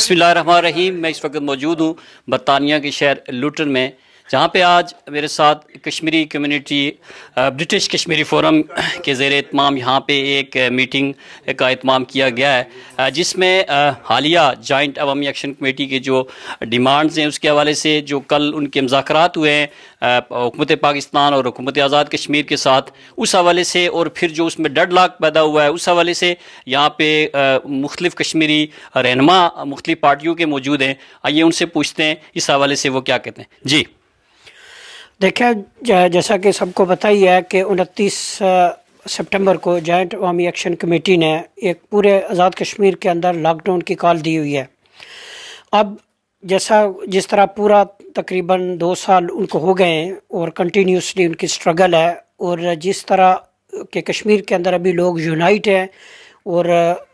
بسم اللہ الرحمن الرحیم. میں اس وقت موجود ہوں برطانیہ کے شہر لوٹن میں، جہاں پہ آج میرے ساتھ Kashmiri community British Kashmiri forum کے زیر اہتمام یہاں پہ ایک میٹنگ کا اہتمام کیا گیا ہے، جس میں حالیہ جوائنٹ عوامی ایکشن کمیٹی کے جو ڈیمانڈز ہیں اس کے حوالے سے جو کل ان کے مذاکرات ہوئے ہیں حکومت پاکستان اور حکومت آزاد کشمیر کے ساتھ، اس حوالے سے، اور پھر جو اس میں ڈیڈ لاک پیدا ہوا ہے اس حوالے سے یہاں پہ مختلف کشمیری رہنما مختلف پارٹیوں کے موجود ہیں. آئیے ان سے پوچھتے ہیں اس حوالے سے وہ کیا کہتے ہیں. جی دیکھیں، جیسا کہ سب کو پتہ ہی ہے کہ 29 سپٹمبر کو جوائنٹ عوامی ایکشن کمیٹی نے ایک پورے آزاد کشمیر کے اندر لاک ڈاؤن کی کال دی ہوئی ہے. اب جس طرح پورا تقریباً 2 سال ان کو ہو گئے ہیں اور کنٹینیوسلی ان کی سٹرگل ہے، اور جس طرح کہ کشمیر کے اندر ابھی لوگ یونائٹ ہیں، اور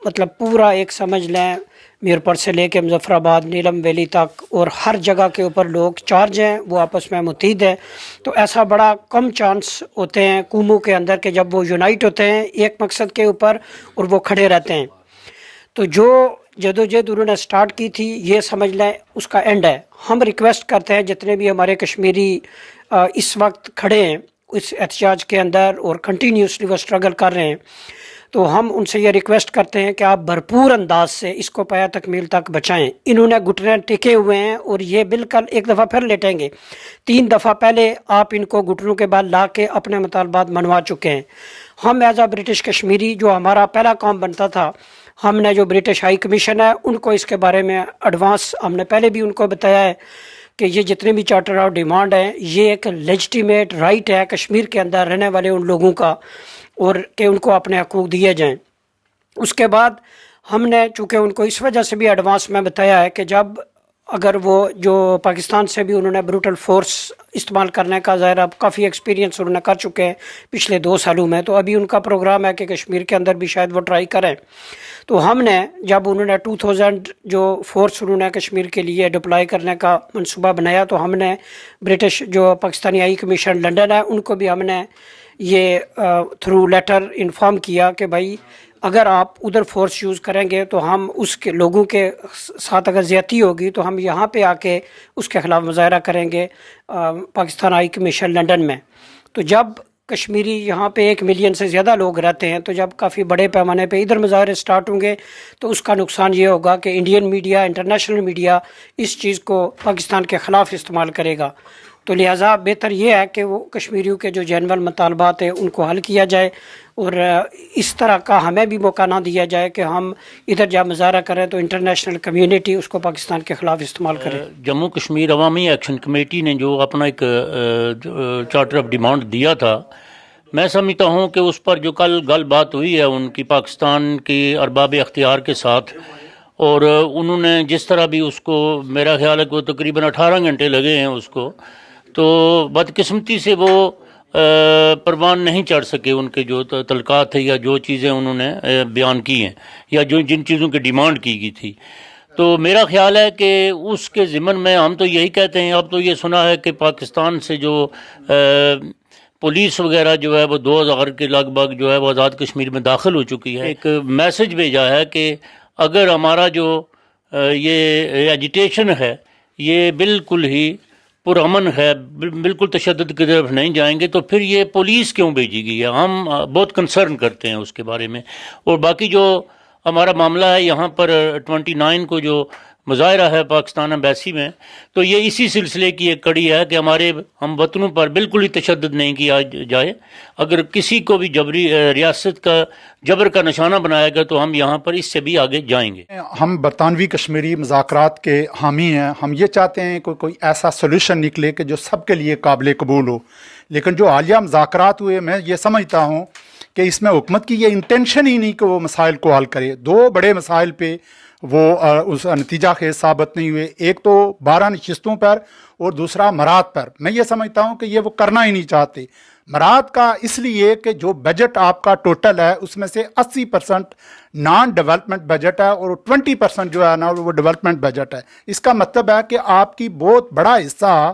مطلب پورا ایک سمجھ لیں میرپور سے لے کے مظفر آباد نیلم ویلی تک، اور ہر جگہ کے اوپر لوگ چارج ہیں، وہ آپس میں متحد ہیں. تو ایسا بڑا کم چانس ہوتے ہیں قوموں کے اندر کہ جب وہ یونائٹ ہوتے ہیں ایک مقصد کے اوپر اور وہ کھڑے رہتے ہیں. تو جو جدوجہد انہوں نے سٹارٹ کی تھی، یہ سمجھ لیں اس کا اینڈ ہے. ہم ریکویسٹ کرتے ہیں جتنے بھی ہمارے کشمیری اس وقت کھڑے ہیں اس احتجاج کے اندر اور کنٹینیوسلی وہ سٹرگل کر رہے ہیں، تو ہم ان سے یہ ریکویسٹ کرتے ہیں کہ آپ بھرپور انداز سے اس کو پایہ تکمیل تک بچائیں. انہوں نے گھٹنے ٹکے ہوئے ہیں اور یہ بالکل ایک دفعہ پھر لیٹیں گے. 3 دفعہ پہلے آپ ان کو گھٹنوں کے بعد لا کے اپنے مطالبات منوا چکے ہیں. ہم ایز اے برٹش کشمیری، جو ہمارا پہلا کام بنتا تھا، ہم نے جو برٹش ہائی کمیشن ہے ان کو اس کے بارے میں ایڈوانس ہم نے پہلے بھی ان کو بتایا ہے کہ یہ جتنے بھی چارٹر آف ڈیمانڈ ہیں یہ ایک لیجٹیمیٹ رائٹ ہے کشمیر کے اندر رہنے والے ان لوگوں کا، اور کہ ان کو اپنے حقوق دیے جائیں. اس کے بعد ہم نے چونکہ ان کو اس وجہ سے بھی ایڈوانس میں بتایا ہے کہ جب اگر وہ جو پاکستان سے بھی انہوں نے بروٹل فورس استعمال کرنے کا ظاہر اب کافی ایکسپیرینس انہوں نے کر چکے ہیں پچھلے 2 سالوں میں، تو ابھی ان کا پروگرام ہے کہ کشمیر کے اندر بھی شاید وہ ٹرائی کریں. تو ہم نے جب انہوں نے 2000 جو فورس انہوں نے کشمیر کے لیے ڈپلائی کرنے کا منصوبہ بنایا، تو ہم نے برٹش جو پاکستانی ہائی کمیشن لنڈن ہے ان کو بھی ہم نے یہ تھرو لیٹر انفارم کیا کہ بھائی اگر آپ ادھر فورس یوز کریں گے تو ہم اس کے لوگوں کے ساتھ اگر زیادتی ہوگی تو ہم یہاں پہ آ کے اس کے خلاف مظاہرہ کریں گے پاکستان ہائی کمیشن لنڈن میں. تو جب کشمیری یہاں پہ 1 ملین سے زیادہ لوگ رہتے ہیں، تو جب کافی بڑے پیمانے پہ ادھر مظاہرے سٹارٹ ہوں گے تو اس کا نقصان یہ ہوگا کہ انڈین میڈیا، انٹرنیشنل میڈیا اس چیز کو پاکستان کے خلاف استعمال کرے گا. تو لہٰذا بہتر یہ ہے کہ وہ کشمیریوں کے جو جنرل مطالبات ہیں ان کو حل کیا جائے، اور اس طرح کا ہمیں بھی موقع نہ دیا جائے کہ ہم ادھر جب مظاہرہ کریں تو انٹرنیشنل کمیونٹی اس کو پاکستان کے خلاف استعمال کرے. جموں کشمیر عوامی ایکشن کمیٹی نے جو اپنا ایک چارٹر آف ڈیمانڈ دیا تھا، میں سمجھتا ہوں کہ اس پر جو کل گل بات ہوئی ہے ان کی پاکستان کی ارباب اختیار کے ساتھ، اور انہوں نے جس طرح بھی اس کو، میرا خیال ہے کہ وہ تقریباً 18 گھنٹے لگے ہیں اس کو، تو بدقسمتی سے وہ پروان نہیں چڑھ سکے. ان کے جو تعلقات تھے یا جو چیزیں انہوں نے بیان کی ہیں یا جن چیزوں کی ڈیمانڈ کی گئی تھی، تو میرا خیال ہے کہ اس کے ضمن میں ہم تو یہی کہتے ہیں. اب تو یہ سنا ہے کہ پاکستان سے جو پولیس وغیرہ جو ہے وہ 2000 کے لگ بھگ جو ہے وہ آزاد کشمیر میں داخل ہو چکی ہے. ایک میسج بھیجا ہے کہ اگر ہمارا جو یہ ایجیٹیشن ہے یہ بالکل ہی پرامن ہے، بالکل تشدد کی طرف نہیں جائیں گے، تو پھر یہ پولیس کیوں بھیجی گئی ہے؟ ہم بہت کنسرن کرتے ہیں اس کے بارے میں. اور باقی جو ہمارا معاملہ ہے یہاں پر 29 کو جو مظاہرہ ہے پاکستان ایمبیسی میں، تو یہ اسی سلسلے کی ایک کڑی ہے کہ ہمارے ہم وطنوں پر بالکل ہی تشدد نہیں کیا جائے. اگر کسی کو بھی جبری ریاست کا جبر کا نشانہ بنایا گیا تو ہم یہاں پر اس سے بھی آگے جائیں گے. ہم برطانوی کشمیری مذاکرات کے حامی ہیں. ہم یہ چاہتے ہیں کہ کوئی ایسا سولوشن نکلے کہ جو سب کے لیے قابل قبول ہو. لیکن جو حالیہ مذاکرات ہوئے، میں یہ سمجھتا ہوں کہ اس میں حکومت کی یہ انٹینشن ہی نہیں کہ وہ مسائل کو حل کرے. 2 بڑے مسائل پہ وہ اس نتیجہ خیز ثابت نہیں ہوئے. ایک تو 12 نشستوں پر اور دوسرا مراد پر. میں یہ سمجھتا ہوں کہ یہ وہ کرنا ہی نہیں چاہتے. مراد کا اس لیے کہ جو بجٹ آپ کا ٹوٹل ہے اس میں سے 80% نان ڈیولپمنٹ بجٹ ہے اور 20% جو ہے نا وہ ڈیولپمنٹ بجٹ ہے. اس کا مطلب ہے کہ آپ کی بہت بڑا حصہ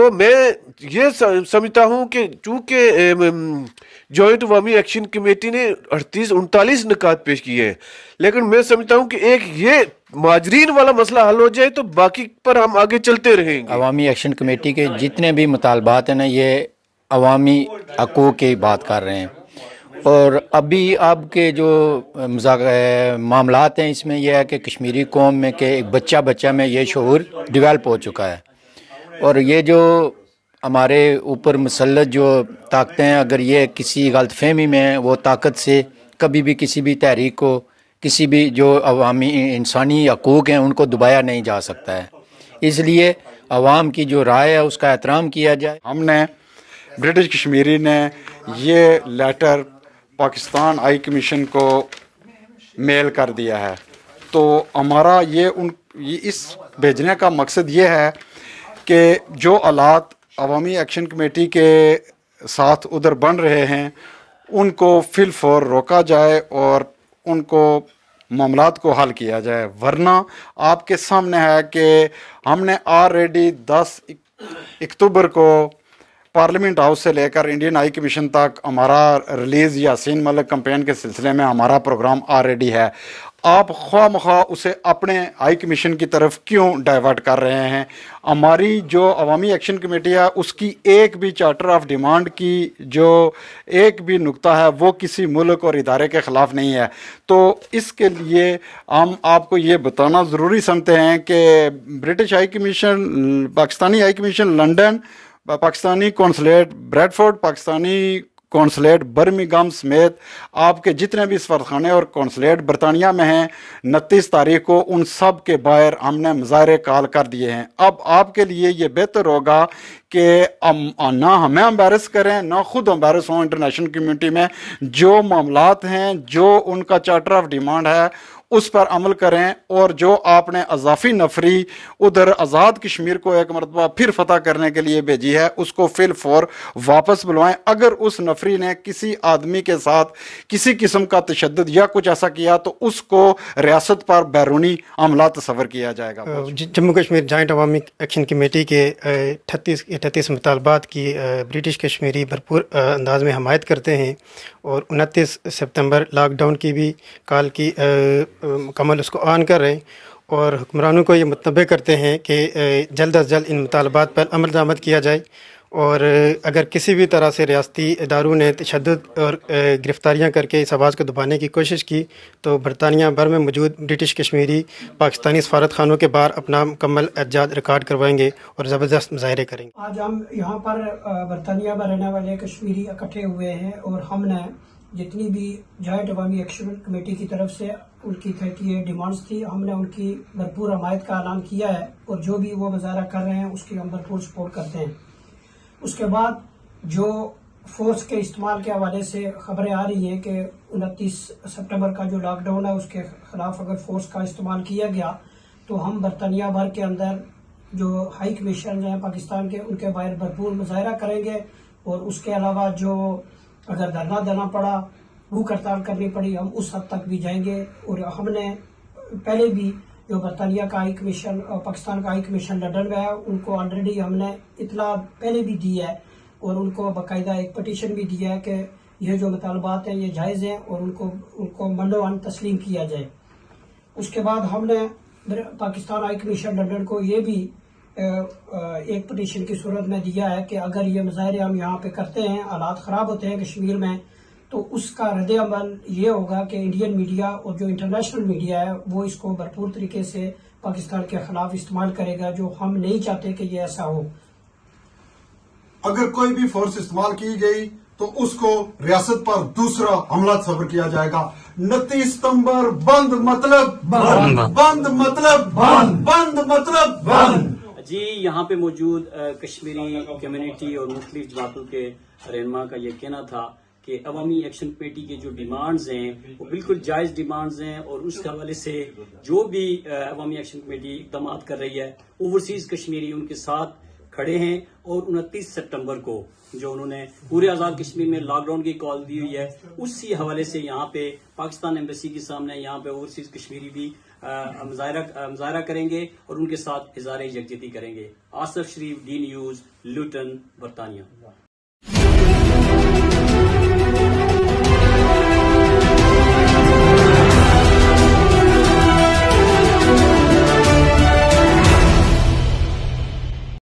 تو میں یہ سمجھتا ہوں کہ چونکہ جوائنٹ عوامی ایکشن کمیٹی نے 39 نکات پیش کیے ہیں، لیکن میں سمجھتا ہوں کہ ایک یہ مہاجرین والا مسئلہ حل ہو جائے تو باقی پر ہم آگے چلتے رہیں گے۔ عوامی ایکشن کمیٹی کے جتنے بھی مطالبات ہیں نا، یہ عوامی حقوق کی بات کر رہے ہیں، اور ابھی اب کے جو معاملات ہیں اس میں یہ ہے کہ کشمیری قوم میں کہ ایک بچہ میں یہ شعور ڈیولپ ہو چکا ہے، اور یہ جو ہمارے اوپر مسلط جو طاقتیں ہیں، اگر یہ کسی غلط فہمی میں ہیں، وہ طاقت سے کبھی بھی کسی بھی تحریک کو، کسی بھی جو عوامی انسانی حقوق ہیں ان کو دبایا نہیں جا سکتا ہے۔ اس لیے عوام کی جو رائے ہے اس کا احترام کیا جائے۔ ہم نے برٹش کشمیری نے یہ لیٹر پاکستان ہائی کمیشن کو میل کر دیا ہے، تو ہمارا اس بھیجنے کا مقصد یہ ہے کہ جو حالات عوامی ایکشن کمیٹی کے ساتھ ادھر بن رہے ہیں ان کو فی الفور روکا جائے اور ان کو معاملات کو حل کیا جائے، ورنہ آپ کے سامنے ہے کہ ہم نے آلریڈی 10 اکتوبر کو پارلیمنٹ ہاؤس سے لے کر انڈین ہائی کمیشن تک ہمارا ریلیز یاسین ملک کمپین کے سلسلے میں ہمارا پروگرام آلریڈی ہے۔ آپ خواہ مخواہ اسے اپنے ہائی کمیشن کی طرف کیوں ڈائیورٹ کر رہے ہیں؟ ہماری جو عوامی ایکشن کمیٹی ہے اس کی ایک بھی چارٹر آف ڈیمانڈ کی جو ایک بھی نقطہ ہے وہ کسی ملک اور ادارے کے خلاف نہیں ہے، تو اس کے لیے ہم آپ کو یہ بتانا ضروری سمجھتے ہیں کہ British high commission, Pakistani high commission London, Pakistani consulate Bradford, Pakistani consulate Birmingham سمیت آپ کے جتنے بھی سفارتخانے اور کونسلیٹ برطانیہ میں ہیں، 29 تاریخ کو ان سب کے باہر ہم نے مظاہرے کال کر دیے ہیں۔ اب آپ کے لیے یہ بہتر ہوگا کہ نہ ہمیں امبیرس کریں، نہ خود امبیرس ہوں انٹرنیشنل کمیونٹی میں، جو معاملات ہیں، جو ان کا چارٹر آف ڈیمانڈ ہے اس پر عمل کریں، اور جو آپ نے اضافی نفری ادھر آزاد کشمیر کو ایک مرتبہ پھر فتح کرنے کے لیے بھیجی ہے اس کو فی الفور واپس بلوائیں۔ اگر اس نفری نے کسی آدمی کے ساتھ کسی قسم کا تشدد یا کچھ ایسا کیا تو اس کو ریاست پر بیرونی عملہ تصور کیا جائے گا۔ جموں کشمیر جوائنٹ عوامی ایکشن کمیٹی کے 38 مطالبات کی برٹش کشمیری بھرپور انداز میں حمایت کرتے ہیں، اور 29 سپتمبر لاک ڈاؤن کی بھی کال کی مکمل اس کو آن کر رہے ہیں، اور حکمرانوں کو یہ متنبہ کرتے ہیں کہ جلد از جلد ان مطالبات پر عمل درآمد کیا جائے، اور اگر کسی بھی طرح سے ریاستی اداروں نے تشدد اور گرفتاریاں کر کے اس آواز کو دبانے کی کوشش کی تو برطانیہ بھر میں موجود برٹش کشمیری پاکستانی سفارت خانوں کے باہر اپنا مکمل احتجاج ریکارڈ کروائیں گے اور زبردست مظاہرے کریں گے۔ آج ہم یہاں پر برطانیہ میں رہنے والے کشمیری اکٹھے ہوئے ہیں، اور ہم نے جتنی بھی جوائنٹ عوامی ایکشن کمیٹی کی طرف سے ان کی 38 ڈیمانڈز تھی، ہم نے ان کی بھرپور حمایت کا اعلان کیا ہے، اور جو بھی وہ مظاہرہ کر رہے ہیں اس کی ہم بھرپور سپورٹ کرتے ہیں۔ اس کے بعد جو فورس کے استعمال کے حوالے سے خبریں آ رہی ہیں کہ 29 سپٹمبر کا جو لاک ڈاؤن ہے اس کے خلاف اگر فورس کا استعمال کیا گیا تو ہم برطانیہ بھر کے اندر جو ہائی کمیشن ہیں پاکستان کے ان کے باہر بھرپور مظاہرہ کریں گے، اور اس کے علاوہ جو اگر دھرنا دینا پڑا، بھوک ہڑتال کرنی پڑی، ہم اس حد تک بھی جائیں گے۔ اور ہم نے پہلے بھی جو برطانیہ کا ہائی کمیشن اور پاکستان کا ہائی کمیشن لندن میں ہے ان کو آلریڈی ہم نے اطلاع پہلے بھی دی ہے، اور ان کو باقاعدہ ایک پٹیشن بھی دیا ہے کہ یہ جو مطالبات ہیں یہ جائز ہیں اور ان کو منڈوان تسلیم کیا جائے۔ اس کے بعد ہم نے پاکستان ہائی کمیشن لندن کو یہ بھی ایک پٹیشن کی صورت میں دیا ہے کہ اگر یہ مظاہرے ہم یہاں پہ کرتے ہیں، حالات خراب ہوتے ہیں کشمیر میں، تو اس کا رد عمل یہ ہوگا کہ انڈین میڈیا اور جو انٹرنیشنل میڈیا ہے وہ اس کو بھرپور طریقے سے پاکستان کے خلاف استعمال کرے گا، جو ہم نہیں چاہتے کہ یہ ایسا ہو۔ اگر کوئی بھی فورس استعمال کی گئی تو اس کو ریاست پر دوسرا حملہ تصور کیا جائے گا۔ 29 ستمبر بند مطلب بند، بند مطلب بند، بند مطلب بند۔ جی، یہاں پہ موجود کشمیری کمیونٹی اور مختلف جماعتوں کے رہنما کا یہ کہنا تھا کہ عوامی ایکشن کمیٹی کے جو ڈیمانڈز ہیں وہ بالکل جائز ڈیمانڈز ہیں، اور اس کے حوالے سے جو بھی عوامی ایکشن کمیٹی اقدامات کر رہی ہے اوورسیز کشمیری ان کے ساتھ کھڑے ہیں، اور 29 سپٹمبر کو جو انہوں نے پورے آزاد کشمیر میں لاک ڈاؤن کی کال دی ہوئی ہے، اسی حوالے سے یہاں پہ پاکستان ایمبیسی کے سامنے یہاں پہ اوورسیز کشمیری بھی مظاہرہ کریں گے اور ان کے ساتھ اظہار یکجہتی کریں گے۔ آصف شریف، ڈی نیوز، لوٹن، برطانیہ۔